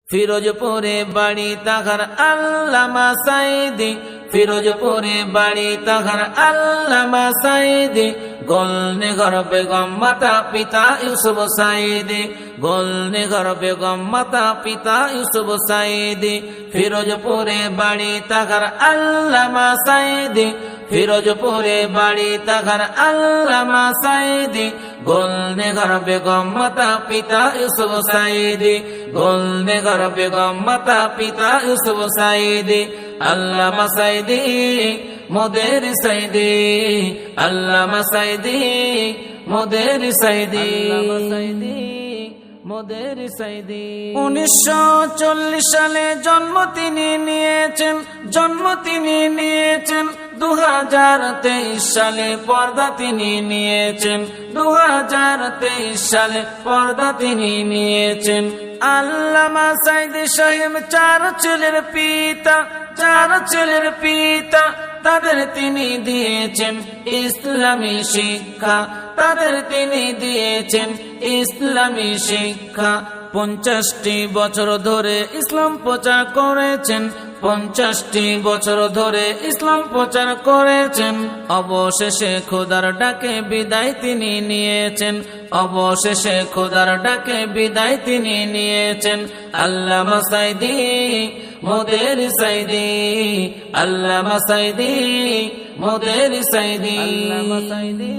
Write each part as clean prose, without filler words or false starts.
ফিরোজপুরে বাড়ি তাহার আল্লামা সাইদি, ফিরোজপুরে বাড়ি তাহার আল্লামা সাইদি। গোলনেগর বেগম মাতা পিতা ইউসুফ সাইদি, গোলনেগর বেগম মাতা পিতা ইউসুফ সাইদি। ফিরোজপুরে বাড়ি তাহার আল্লামা সাইদি, ফিরোজপুরে বাড়ি তাহার আল্লামা সাইদি। গোলনেগর বেগম মাতা পিতা ইউসুফ সাইদি, গোলনেগর বেগম মাতা পিতা ইউসুফ সাইদি। আল্লামা সাইদি মোদের সাইদি, আল্লামা সাইদি মোদের সাইদি, মোদের সাইদি। 1940 সালে জন্ম তিনি নিয়েছেন, জন্ম তিনি নিয়েছেন। 2023 সালে পর্দা তিনি নিয়েছেন, 2023 সালে পর্দা তিনি নিয়েছেন। আল্লামা সাইদি সাহেব 4 ছেলের পিতা, 4 ছেলের পিতা। তাদের তিনি দিয়েছেন ইসলামী শিক্ষা, তাদের তিনি দিয়েছেন ইসলামী শিক্ষা। 50টি বছর ধরে ইসলাম প্রচার করেছেন, 50টি বছর ধরে ইসলাম প্রচার করেছেন। অবশেষে খোদার ডাকে বিদায় তিনি নিয়েছেন, অবশেষে খোদার ডাকে বিদায় তিনি নিয়েছেন। আল্লামা সাইদি মোদের সাইদি, আল্লামা সাইদি মোদের সাইদি, আল্লামা সাইদি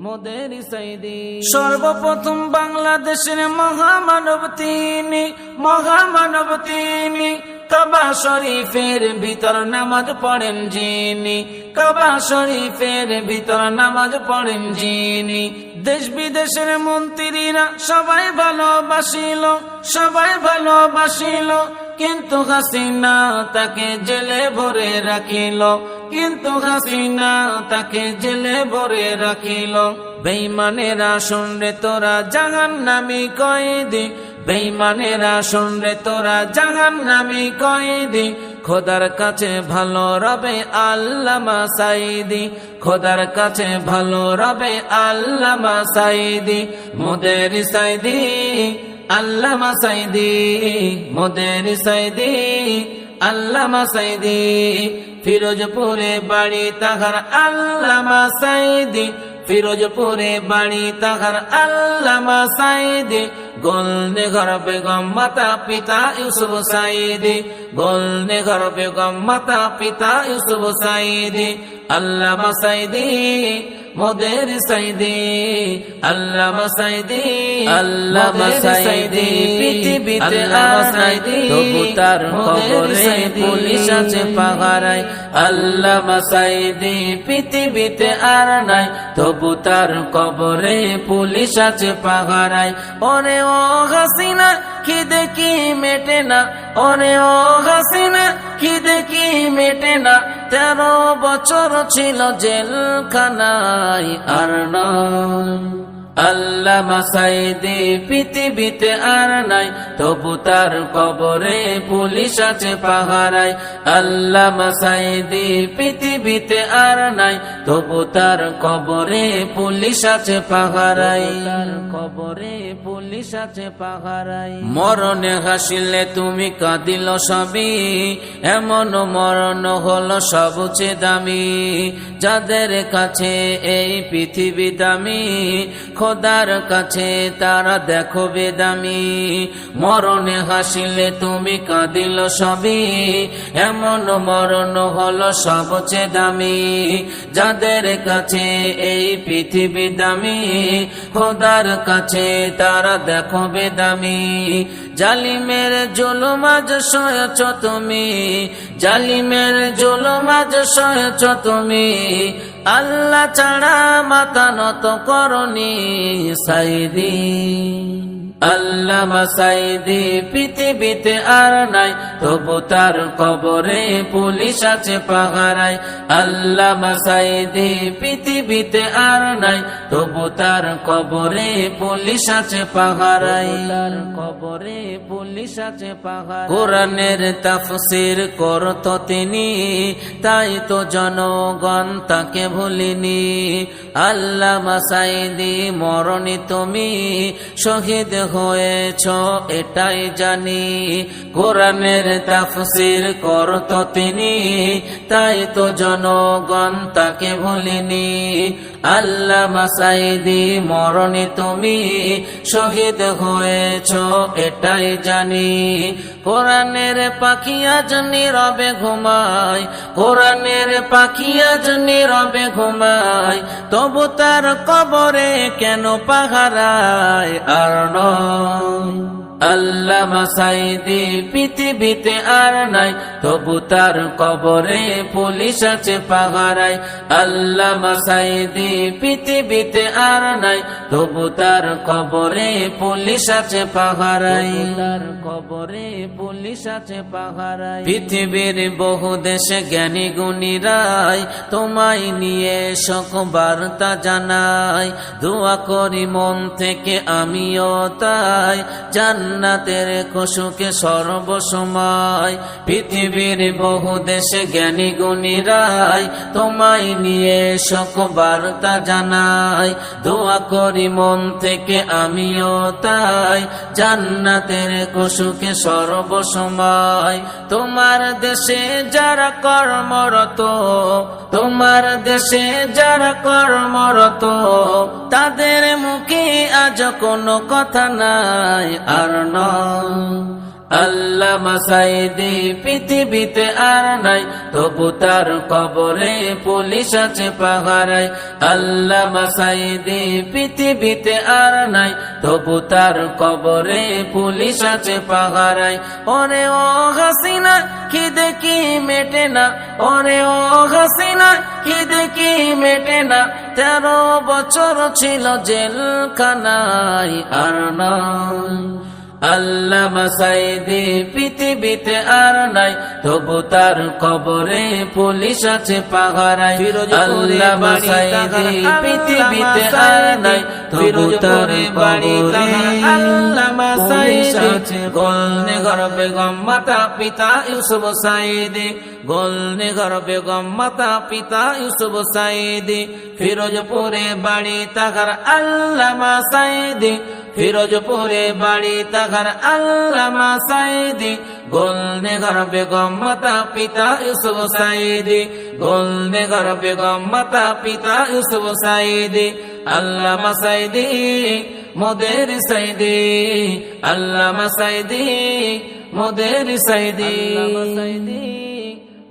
মোদের সাইদি। সর্বপ্রথম বাংলাদেশের মহামানব তিনি, মহামানব তিনি। কাবা শরীফের ভিতর নামাজ পড়েন যিনি, কাবা শরীফের ভিতর নামাজ পড়েন যিনি। দেশ বিদেশের মন্ত্রীরা সবাই ভালোবাসিল, সবাই ভালোবাসিল। কিন্তু হাসিনা তাকে জেলে ভরে রাখিল, কিন্তু হাসিনা তাকে জেলে ভরে রাখিল। বেঈমানেরা শুনরে তোরা জাহান্নামী কয়েদি, বেঈমানেরা শুনরে তোরা জাহান্নামী কয়েদি। খোদার কাছে ভালো রবে আল্লামা সাইদি, খোদার কাছে ভালো রবে আল্লামা সাইদি। মোদের সাইদি আল্লামা সাইদি, মোদের সাইদি আল্লামা সাইদি। ফিরোজপুরে বাড়ি তাহার আল্লামা সাইদি, ফিরোজপুরে বাড়ি তাহার আল্লামা সাইদি। গোলনেগর বেগম মাতা পিতা ইউসুফ সাইদি, গোলনেগর বেগম মাতা পিতা ইউসুফ সাইদি। আল্লামা সাইদি মোদের সাইদি, আল্লামা সাইদি, আল্লামা সাইদি। পৃথিবীতে আর নাই তবু তার কবরে পুলিশ আছে পাহারায়। আল্লামা সাইদি পৃথিবীতে আর নাই তবু তার কবরে পুলিশ আছে পাহারায়। ওরে ও হাসিনা খিদে কি মেটে না, ওরে ও হাসিনা খিদে কি মেটে না। 13 বছর ছিল জেলখানায় আর নয়। আল্লামা সাইদি পৃথিবীতে আর নাই তবু তার কবরে পুলিশ আছে পাহারায়। আল্লামা সাইদি পৃথিবীতে আর নাই তবু তার কবরে পুলিশ আছে পাহারায়, তার কবরে পুলিশ আছে পাহারায়। মরণে হাসিলে তুমি কাঁদিল সবই, এমন মরণ হলো সবচেয়ে দামি। যাদের কাছে এই পৃথিবী দামি, খোদার কাছে তারা দেখো বেদামি। মরণে হাসিলে তুমি কাঁদিল সবই, এমন মরণ হলো সবচেয়ে দামি। যাদের কাছে এই পৃথিবী দামি, খোদার কাছে তারা দেখো বেদামি। জালিমের জুলুম আজ সয়েছ তুমি, জালিমের জুলুম আজ সয়েছ তুমি। আল্লাহ ছাড়া মাথা নত করনি সাইদি। আল্লামা সাইদি পৃথিবীতে আর নাই তবু তার কবরে পুলিশ আছে পাহারায়। আল্লামা সাইদি পৃথিবীতে আর নাই তবু তার কবরে পুলিশ আছে পাহারায়, তার কবরে পুলিশ আছে পাহারায়। কোরআনের তাফসীর করত তিনি, তাই তো জনগণ তাকে ভুলিনি। আল্লামা সাইদি মরণে তুমি শহীদ হয়েছ এটাই জানি, কোরআনের তাফসীর করত তিনি, তাই তো জনগণ তাকে ভুলেনি। আল্লামা সাঈদী মরণে তুমি শহীদ হয়েছ এটাই জানি, কোরআনের পাখি আজ নীরবে ঘুমায়, কোরআনের পাখি আজ নীরবে ঘুমায়, তবু তার কবরে কেন পাহারায় আর নয়। আল্লামা সাঈদী পৃথিবীতে আর নাই, তবু তার কবরে পুলিশ আছে পাহারায়। আল্লামা সাঈদী পৃথিবীতে আর নাই, তবু তার কবরে পুলিশ আছে পাহারায়, তার কবরে পুলিশ আছে পাহারায়। পৃথিবীর বহু দেশে জ্ঞানী গুণীরাই তোমায় নিয়ে শোক বার্তা জানাই, দোয়া করি মন থেকে আমিও তাই, জান্নাতের খুশকে সর্বসময়। পৃথিবীর বহু দেশে জ্ঞানী গুণীরাই তোমায় নিয়ে শোক বার্তা জানাই, দোয়া করি মন থেকে আমিও তাই, জান্নাতের খুশকে সর্বসময়। তোমার দেশে যারা কর্মরত, তোমার দেশে যারা কর্মরত, তাদের মুখে আজ কোনো কথা নাই আর নয়। আল্লামা সাঈদী পৃথিবীতে আর নাই, তবু তার কবরে পুলিশ আছে পাহারায়। আল্লামা সাঈদী পৃথিবীতে আর নাই, তবু তার কবরে পুলিশ আছে পাহারায়। ওরে ও হাসিনা খিদে কি মেটে না, ওরে ও হাসিনা খিদে কি মেটে না, 13 বছর ছিল জেলখানায় আর নয়। আল্লামা সাঈদী পৃথিবীতে আর নাই, তবু তার কবরে পুলিশ আছে পাহারায়। আল্লামা সাঈদী পৃথিবীতে আর নাই, তবু তার কবরে আল্লামা সাঈদী আছে। গোলনে ঘর বেগম মাতা পিতা ইউসুফ সাঈদী, গোলনে ঘর বেগম মাতা পিতা ইউসুফ সাঈদী, ফিরোজপুরে বাড়ি তাহার আল্লামা সাঈদী, ফিরোজপুরে বাড়ি তাহার আল্লামা সাঈদী, গোলনে ঘর বেগম মাতা পিতা ইউসুফ সাঈদী, গোলনে ঘর বেগম মাতা পিতা ইউসুফ সাঈদী। আল্লামা সাঈদী মোদের সাঈদী, আল্লামা সাঈদী মোদের সাঈদী,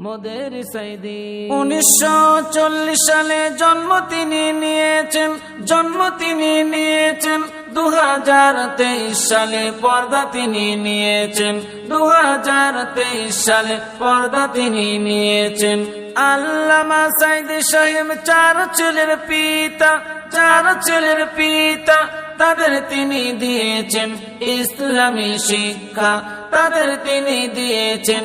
মোদের সাঈদী। 1940 সালে জন্ম তিনি নিয়েছেন, জন্ম তিনি নিয়েছেন। 2023 সালে পর্দা তিনি নিয়েছেন, 2023 সালে পর্দা তিনি নিয়েছেন। আল্লামা সাঈদী সাহেব 4 ছেলের পিতা, 4 ছেলের পিতা, তাদের তিনি দিয়েছেন ইসলামী শিক্ষা, তাদের তিনি দিয়েছেন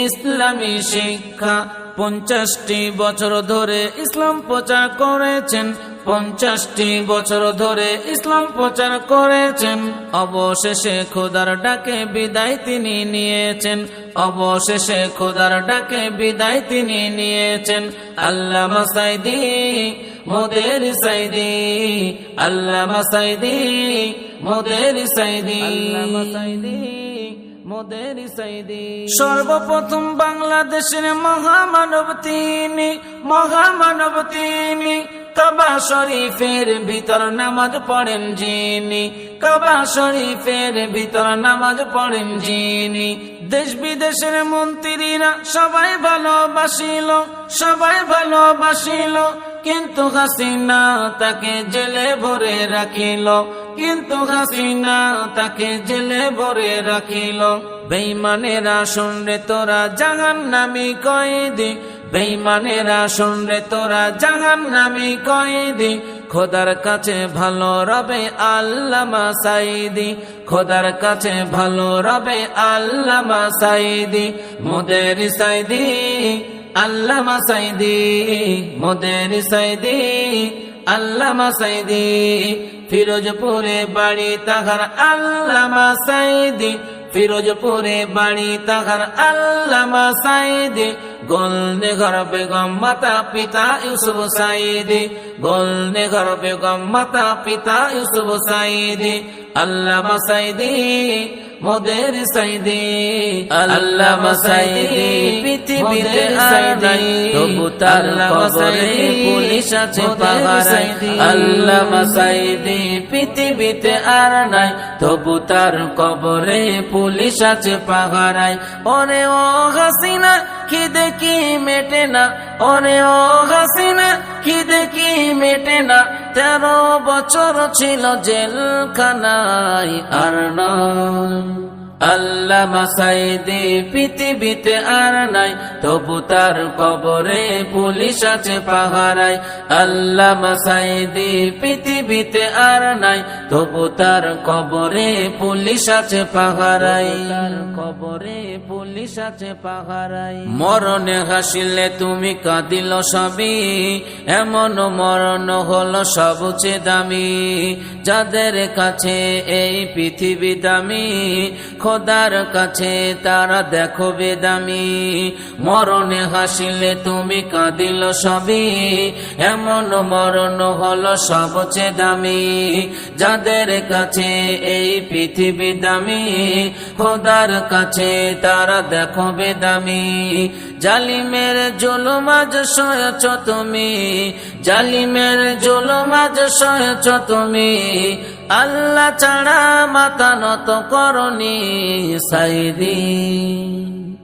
ইসলামী শিক্ষা। 50টি বছর ধরে ইসলাম প্রচার করেছেন, 50টি বছর ধরে ইসলাম প্রচার করেছেন। অবশেষে খোদার ডাকে বিদায় তিনি নিয়েছেন, অবশেষে খোদার ডাকে বিদায় তিনি নিয়েছেন। আল্লামা সাঈদী মোদের সাঈদী, আল্লামা সাঈদী মোদের সাঈদী, আল্লামা সাঈদী মোদের সাঈদী। সর্বপ্রথম বাংলাদেশের মহামানব তিনি, মহামানব তিনি। কাবা শরীফের ভিতর নামাজ পড়েন যিনি, কাবা শরীফের ভিতর নামাজ পড়েন যিনি। দেশ বিদেশের মন্ত্রীরা সবাই ভালোবাসিল, সবাই ভালোবাসিল, কিন্তু হাসিনা তাকে জেলে ভরে রাখিল, কিন্তু হাসিনা তাকে জেলে ভরে রাখিল। বেঈমানেরা শুনরে তোরা জাহান্নামী কয়েদি, বেঈমানেরা শুনরে তোরা জাহান্নামী কয়েদি। খোদার কাছে ভালো রবে আল্লামা সাঈদী, খোদার কাছে ভালো রবে আল্লামা সাঈদী। মোদের সাঈদী আল্লামা সাঈদী, মোদের সাঈদী আল্লামা সাঈদী। ফিরোজপুরে বাড়ি তাহার আল্লামা সাঈদী, ফিরোজপুরে বাড়ি তাহার আল্লামা সাঈদী। গোলনে ঘর বেগম মাতা পিতা ইউসুফ সাঈদী, গোলনে ঘর বেগম মাতা পিতা ইউসুফ সাঈদী। আল্লামা সাইদি মোদের সাইদি আল্লামা সাইদি পৃথিবীতে আর নাই তবু তার কবরে পুলিশ আছে পাহারায় আল্লামা সাইদি পৃথিবীতে আর নাই তবু তার কবরে পুলিশ আছে পাহারায় ওরে ও হাসিনা খিদে কি মেটে না ওরে ও হাসিনা খিদে কি মেটে না 13 বছর ছিল জেলখানায় আর নয় আল্লামা সাইদি পৃথিবীতে আর নাই তবু তার কবরে পুলিশ আছে পাহারায় আল্লামা সাইদি পৃথিবীতে আর নাই তবু তার কবরে পুলিশ আছে পাহারায় কবরে পুলিশ আছে পাহারায় মরণে হাসিলে তুমি কাঁদিল সবই এমন মরণ হলো সবচেয়ে দামি যাদের কাছে এই পৃথিবী দামি খোদার কাছে তারা দেখো বেদামি মরণে হাসিলে তুমি কাঁদিল সবই এমন মরণ হলো সবচেয়ে দামি যাদের কাছে এই পৃথিবী দামি খোদার কাছে তারা দেখো বেদামি জালিমের জুলুম আজ সয়েছ তুমি জালিমের জুলুম আজ সয়েছ তুমি আল্লাহ ছাড়া মাথা নত করনি সাইদি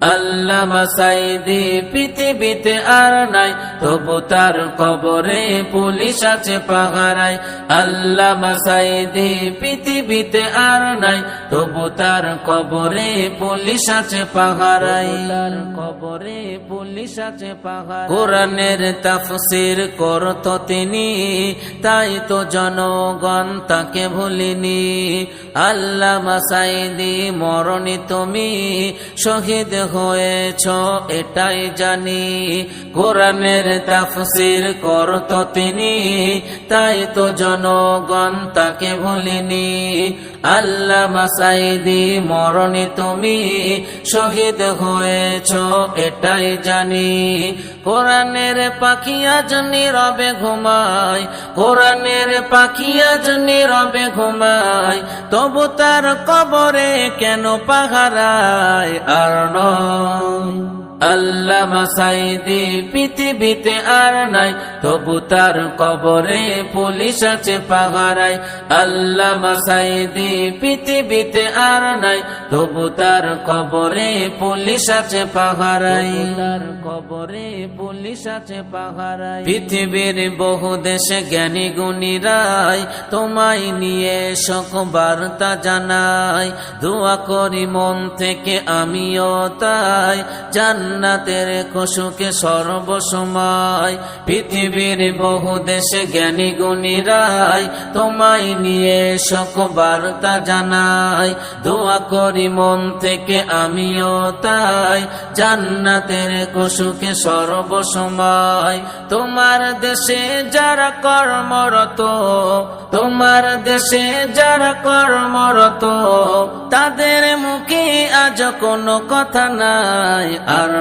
আল্লামা সাইদি পৃথিবীতে আর নাই তবু তার কবরে পুলিশ আছে পাহারায় আল্লামা সাইদি পৃথিবীতে আর নাই তবু তার কবরে পুলিশ আছে পাহারায় কবরে পুলিশ আছে পাহারায় কোরআনের তাফসীর করত তিনি তাই তো জনগণ তাকে ভুলিনি আল্লামা সাইদি মরণে তুমি শহীদ হয়েছ এটাই জানি কোরআনের তাফসীর করত তিনি তাই তো জনগণ তাকে ভুলিনি আল্লামা সাইদি মরণে তুমি শহীদ হয়েছ এটাই জানি কোরআনের পাখি আজ নীরবে ঘুমায় কোরআনের পাখি আজ নীরবে ঘুমায় তবু তার কবরে কেন পাহারায় আর নয় আল্লামা সাইদি পৃথিবীতে আর নাই তবু তার কবরে পুলিশ আছে পাহারায় আল্লামা সাইদি পৃথিবীতে আর নাই তবু তার কবরে পুলিশ আছে পাহারায় তার কবরে পুলিশ আছে পাহারায় পৃথিবীর বহু দেশে জ্ঞানী গুণীরাই তোমায় নিয়ে শোক বার্তা জানাই দোয়া করি মন থেকে আমিও তাই জান্নাতের খুশকে সর্বসময় পৃথিবীর বহু দেশে জ্ঞানী গুণীরাই তোমায় নিয়ে শোক বার্তা জানাই দোয়া করি মন থেকে আমিও তাই জান্নাতের খুশকে সর্বসময় তোমার দেশে যারা কর্মরত তোমার দেশে যারা কর্মরত তাদের মুখে আজ কোনো কথা নাই আর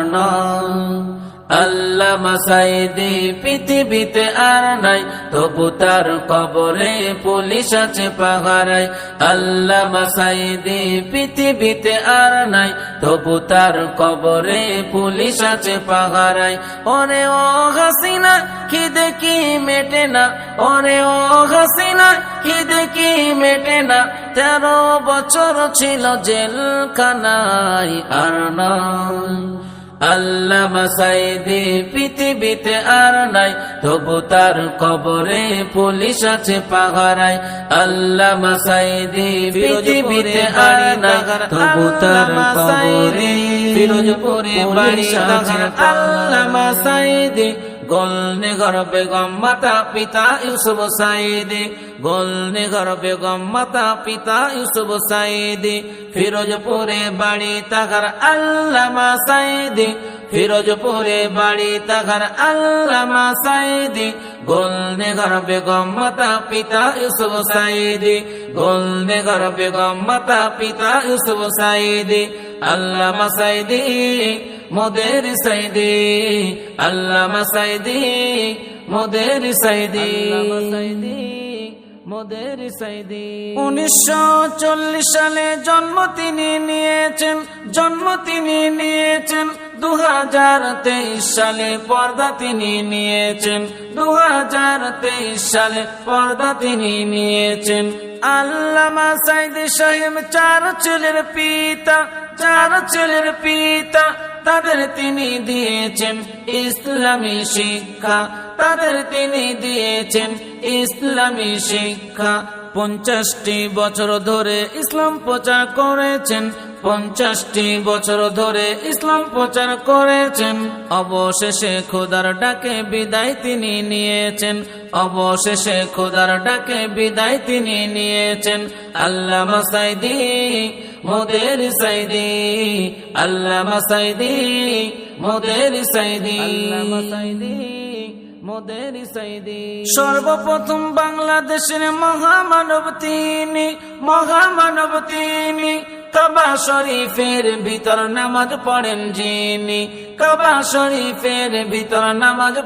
আল্লামা সাইদি পৃথিবীতে আর নাই তবু তার কবরে পুলিশ আছে পাহারায় আল্লামা সাইদি পৃথিবীতে আর নাই তবু তার কবরে পুলিশ আছে পাহারায় ওরে ও হাসিনা খিদে কি মেটে না ওরে ও হাসিনা খিদে কি মেটে না 13 বছর ছিল জেলখানায় আর নয় আল্লামা সাইদি পৃথিবীতে আর নাই তবু তার কবরে পুলিশ আছে পাহারায় আল্লামা সাইদি পৃথিবীতে আর নাই তবু তার কবরে ফিরোজপুরে বাড়ি আল্লামা সাইদি গোলনগর বেগম মাতা পিতা ইউসুফ সাইদি গোলনগর বেগম মাতা পিতা ইউসুফ সাইদি ফিরোজপুরে বাড়ি তাহার আল্লামা সাইদি ফিরোজপুরে বাড়ি তাহার আল্লামা সাইদি গোলনগর বেগম মাতা পিতা ইউসুফ সাইদি গোলনগর বেগম মাতা পিতা ইউসুফ সাইদি আল্লামা সাইদি মোদের সাইদি আল্লামা সাইদি মোদের সাইদি মোদের সাইদি 1940 সালে জন্ম তিনি নিয়েছেন 2023 সালে পর্দা তিনি নিয়েছেন 2023 সালে পর্দা তিনি নিয়েছেন আল্লামা সাইদি সাহেব চার ছেলের পিতা তাদের তিনি দিয়েছেন ইসলামী শিক্ষা 50টি বছর ধরে ইসলাম প্রচার করেছেন 50টি বছর ধরে ইসলাম প্রচার করেছেন অবশেষে খোদার ডাকে বিদায় তিনি নিয়েছেন আল্লামা সাইদি মোদের সাইদি আল্লামা সাইদি মোদের সাইদি সর্বপ্রথম বাংলাদেশের মহামানব তিনি কাবা শরীফের ভিতর নামাজ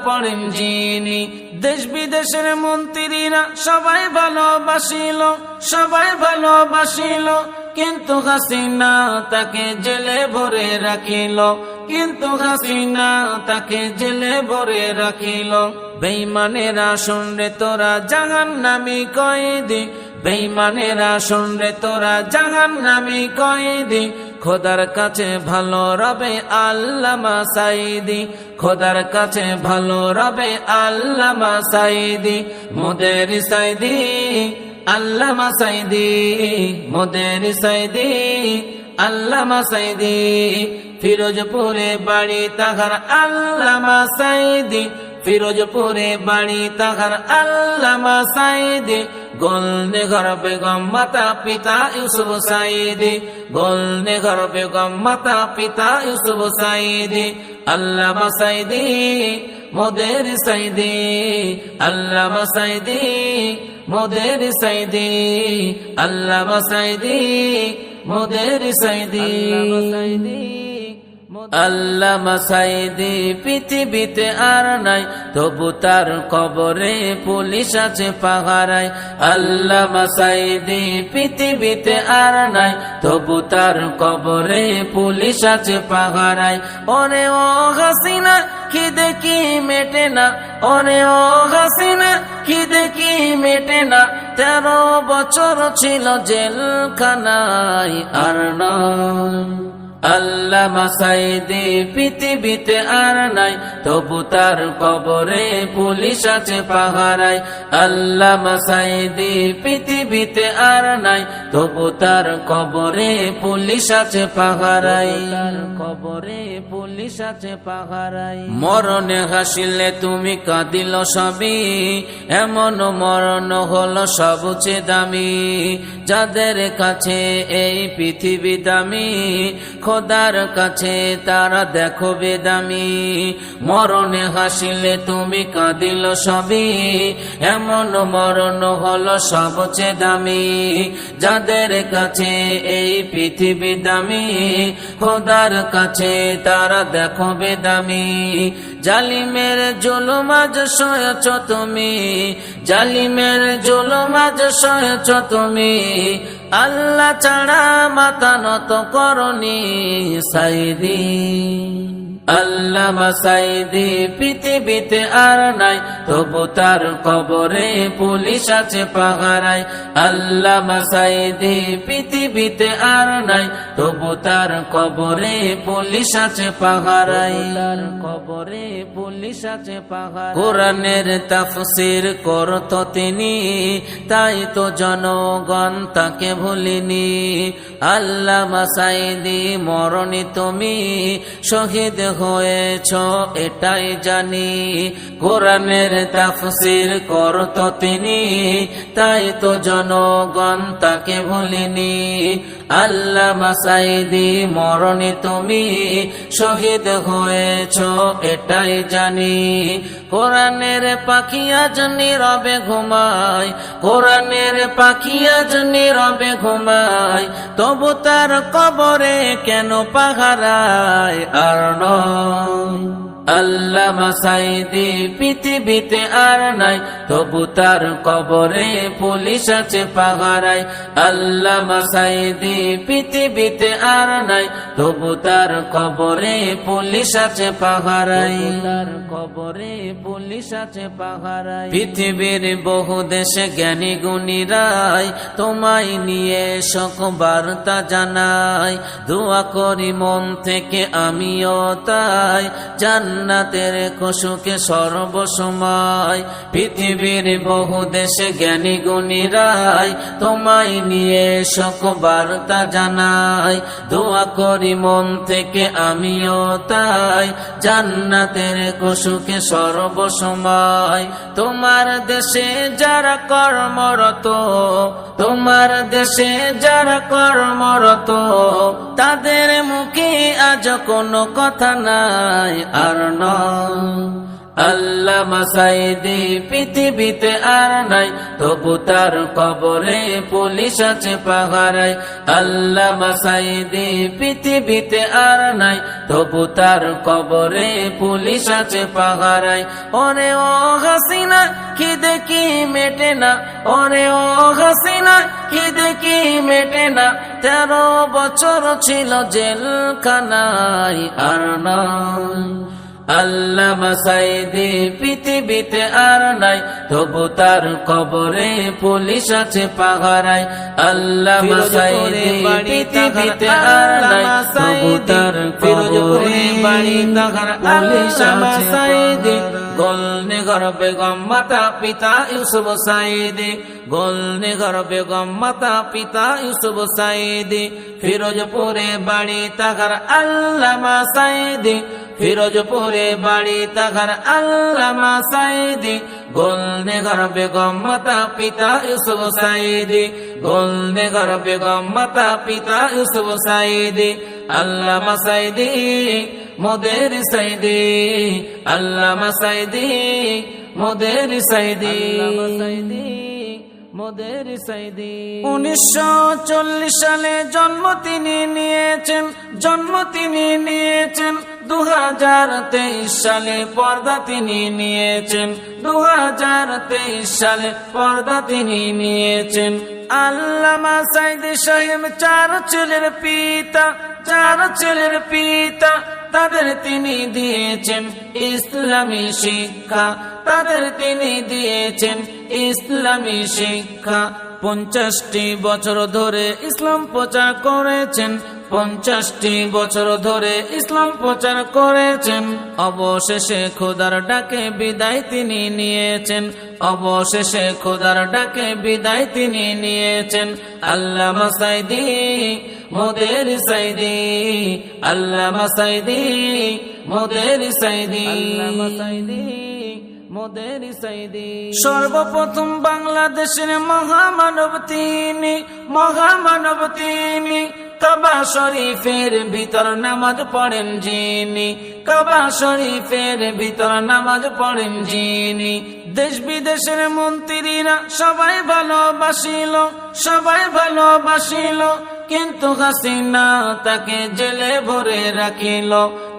পড়েন যিনি দেশ বিদেশের মন্ত্রীরা সবাই ভালোবাসিল কিন্তু হাসিনা তাকে জেলে ভরে রাখিল বেঈমানেরা শুনরে তোরা জাহান্নামী কয়েদি খোদার কাছে ভালো রবে আল্লামা সাইদি মোদের সাইদি আল্লামা সাইদি ফিরোজপুরে বাড়ি তাহার আল্লামা সাইদি গোলনে ঘর বেগম মাতা পিতা ইউসুফ সাইদি আল্লামা সাইদি মোদের সাইদি আল্লামা সাইদি মোদের সাইদি আল্লামা সাইদি মোদের সাইদি আল্লামা সাইদি পৃথিবীতে আর নাই তবু তার কবরে পুলিশ আছে পাহারায় আল্লামা সাইদি পৃথিবীতে আর নাই তবু তার কবরে পুলিশ আছে পাহারায় ওরে ও হাসিনা খিদে কি মেটে না 13 বছর ছিল জেলখানায় আর নয় আল্লামা সাইদি পৃথিবীতে আর নাই তবু তার কবরে পুলিশ আছে পাহারায় আল্লামা সাইদি পৃথিবীতে আর নাই তবু তার কবরে পুলিশ আছে পাহারায় মরণে হাসিলে তুমি কাঁদিল সবই এমন মরণ হলো সবচেয়ে দামি যাদের কাছে এই পৃথিবী দামি খোদার কাছে তারা দেখো বেদামি মরণে হাসিলে তুমি কাঁদিল সবই এমন মরণ হলো সবচেয়ে দামি যাদের কাছে এই পৃথিবী দামি খোদার কাছে তারা দেখো বেদামি জালিমের জুলুম আজ সয়েছ তুমি আল্লাহ ছাড়া মাথা নত করনি সাইদি আল্লামা সাইদি পৃথিবীতে আর নাই তবু তার কবরে পুলিশ আছে পাহারায় আল্লামা সাইদি পৃথিবীতে আর নাই তবু তার কবরে পুলিশ আছে পাহারায় কোরআনের তাফসীর করত তিনি তাই তো জনগণ তাকে ভুলিনি আল্লামা সাইদি মরণে তুমি শহীদ হয়েছ এটাই জানি কোরআনের তাফসীর করত তিনি তাই তো জনগণ তাকে ভুলিনি আল্লামা সাইদি মরণে তুমি শহীদ হয়েছ এটাই জানি কোরআনের পাখি আজ নীরবে ঘুমায় তবু তার কবরে কেন পাহারায় আর নয় আল্লামা সাঈদী পৃথিবীতে আর নাই, তবু তার কবরে পুলিশ আছে পাহারায়। আল্লামা সাঈদী পৃথিবীতে আর নাই, তবু তার কবরে পুলিশ আছে পাহারায়। তার কবরে পুলিশ আছে পাহারায়। পৃথিবীর বহু দেশে জ্ঞানী গুণীরাই তোমায় নিয়ে শোক বার্তা জানাই। দোয়া করি মন থেকে আমিও তাই, জান্নাতের খুশকে সর্বসময়। পৃথিবীর বহু দেশে জ্ঞানী গুণীরাই তোমায় নিয়ে শোক বার্তা জানাই। দোয়া করি মন থেকে আমিও তাই, জান্নাতের খুশকে সর্বসময়। তোমার দেশে যারা কর্মরত, তোমার দেশে যারা কর্মরত, তাদের মুখে আজ কোনো কথা নাই আর নয়। আল্লামা সাঈদী পৃথিবীতে আর নাই, তবু তার কবরে পুলিশ আছে পাহারায়। আল্লামা সাঈদী পৃথিবীতে আর নাই, তবু তার কবরে পুলিশ আছে পাহারায়। ওরে ও হাসিনা খিদে কি মেটে না, ওরে ও হাসিনা খিদে কি মেটে না, 13 বছর ছিল জেলখানায় আর নয়। আল্লামা সাঈদী পৃথিবীতে আর নাই, তবু তার কবরে পুলিশ আছে পাহারায়। আল্লামা সাঈদী পৃথিবীতে আর নাই, তবু তার কবরে পুলিশ আছে সাঈদী। গোলনেগর বেগম মাতা পিতা ইউসুফ সাঈদী, গোলনেগর বেগম মাতা পিতা ইউসুফ সাঈদী। ফিরোজপুরে বাড়ি তাহার আল্লামা সাঈদী, ফিরোজপুরে বাড়ি তাহার আল্লামা সাঈদী। গোলনেগর বেগম মাতা পিতা ইউসুফ সাঈদী, গোলনেগর বেগম মাতা পিতা ইউসুফ সাঈদী। আল্লামা সাঈদী মোদের সাঈদী, আল্লামা সাঈদী মোদের সাঈদী, মোদের সাঈদী। 1940 সালে জন্ম তিনি নিয়েছেন, জন্ম তিনি নিয়েছেন। 2023 সালে পর্দা তিনি নিয়েছেন, 2023 সালে পর্দা তিনি নিয়েছেন। আল্লামা সাঈদী সাহেব 4 ছেলের পিতা, 4 ছেলের পিতা। তাদের তিনি দিয়েছেন ইসলামী শিক্ষা, তাদের তিনি দিয়েছেন ইসলামী শিক্ষা। 50টি বছর ধরে ইসলাম প্রচার করেছেন, 50টি বছর ধরে ইসলাম প্রচার করেছেন। অবশেষে খোদার ডাকে বিদায় তিনি নিয়েছেন, অবশেষে খোদার ডাকে বিদায় তিনি নিয়েছেন। আল্লামা সাঈদী মোদের সাঈদী, আল্লামা সাঈদী মোদের সাঈদী, আল্লামা সাঈদী মোদের সাঈদী। সর্বপ্রথম বাংলাদেশের মহামানব তিনি, মহামানব তিনি। কাবা শরীফের ভিতর নামাজ পড়েন যিনি, কাবা শরীফের ভিতর নামাজ পড়েন যিনি। দেশ বিদেশের মন্ত্রীরা সবাই ভালোবাসিল, সবাই ভালোবাসিল, কিন্তু হাসিনা তাকে জেলে ভরে রাখিল,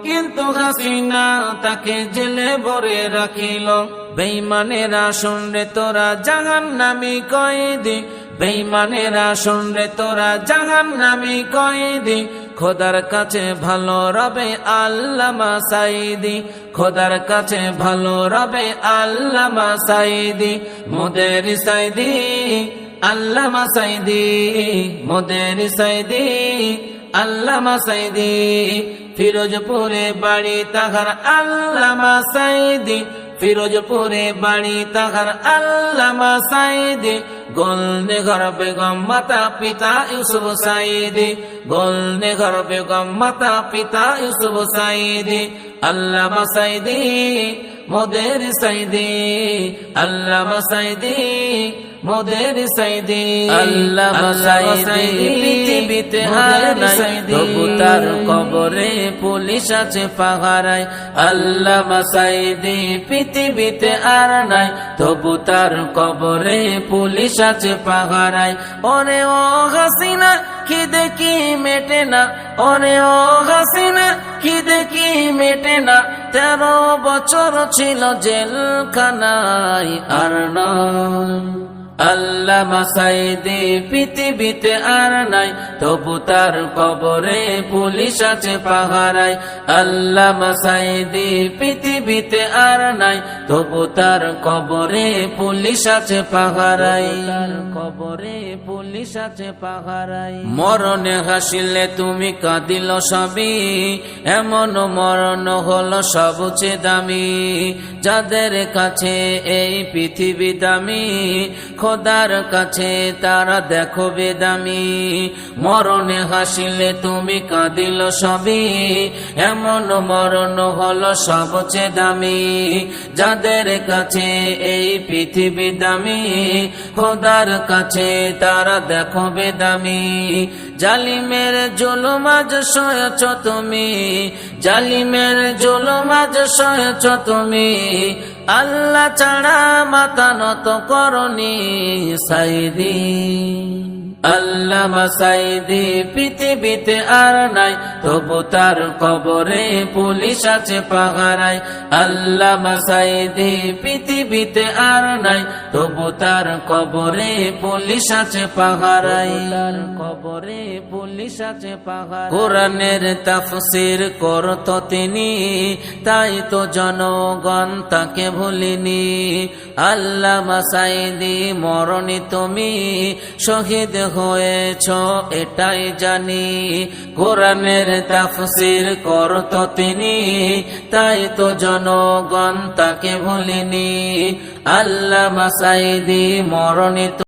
কিন্তু হাসিনা তাকে জেলে ভরে রাখিল। বেঈমানেরা শুনরে তোরা জাহান্নামী কয়েদি, বেঈমানেরা শুনরে তোরা জাহান্নামী কয়েদি। খোদার কাছে ভালো রবে আল্লামা সাঈদী, খোদার কাছে ভালো রবে আল্লামা সাঈদী। মোদের সাঈদী আল্লামা সাঈদী, মোদের সাঈদী আল্লামা সাঈদী। ফিরোজপুরে বাড়ি তাহার আল্লামা সাঈদী, ফিরোজপুরে বাড়ি তাহার আল্লামা সাঈদী। গোলনেগর বেগম মাতা পিতা ইউসুফ সাঈদী, গোলনেগর বেগম মাতা পিতা ইউসুফ সাঈদী। আল্লামা সাঈদী মোদের সাঈদী, আল্লামা সাঈদী মোদের সাইদি আল্লামা সাইদি পৃথিবীতে আর নাই তবু তার কবরে পুলিশ আছে পাহারায় আল্লামা সাইদি পৃথিবীতে আর নাই তবু তার কবরে পুলিশ আছে পাহারায় ওরে ও হাসিনা খিদে কি মেটে না ওরে ও হাসিনা খিদে কি মেটে না 13 বছর ছিল জেলখানায় আর নয় আল্লামা সাইদি পৃথিবীতে আর নাই তবু তার কবরে পুলিশ আছে পাহারায় আল্লামা সাইদি পৃথিবীতে আর নাই তবু তার কবরে পুলিশ আছে পাহারায় কবরে পুলিশ আছে পাহারায় মরণে হাসিলে তুমি কাঁদিল সবই এমন মরণ হলো সবচেয়ে দামি যাদের কাছে এই পৃথিবী দামি খোদার কাছে তারা দেখো বেদামি মরণে হাসিলে তুমি কাঁদিল সবই এমন মরণ হলো সবচেয়ে দামি যাদের কাছে এই পৃথিবী দামি খোদার কাছে তারা দেখো বেদামি জালিমের জুলুম আজ সয়েছ তুমি জালিমের জুলুম আজ সয়েছ তুমি আল্লাহ ছাড়া মাথা নত করনি সাইদি আল্লামা সাইদি পৃথিবীতে আর নাই তবু তার কবরে পুলিশ আছে পাহারায় আল্লামা সাইদি পৃথিবীতে আর নাই তবু তার কবরে পুলিশ আছে পাহারায় কবরে পুলিশ আছে পাহারায় কোরআনের তাফসীর করত তিনি তাই তো জনগণ তাকে ভুলিনি আল্লামা সাইদি মরণে তুমি শহীদ হয়েছ এটাই জানি কোরআনের তাফসীর করত তিনি তাই তো জনগণ তাকে ভুলিনি আল্লামা সাইদি মরণে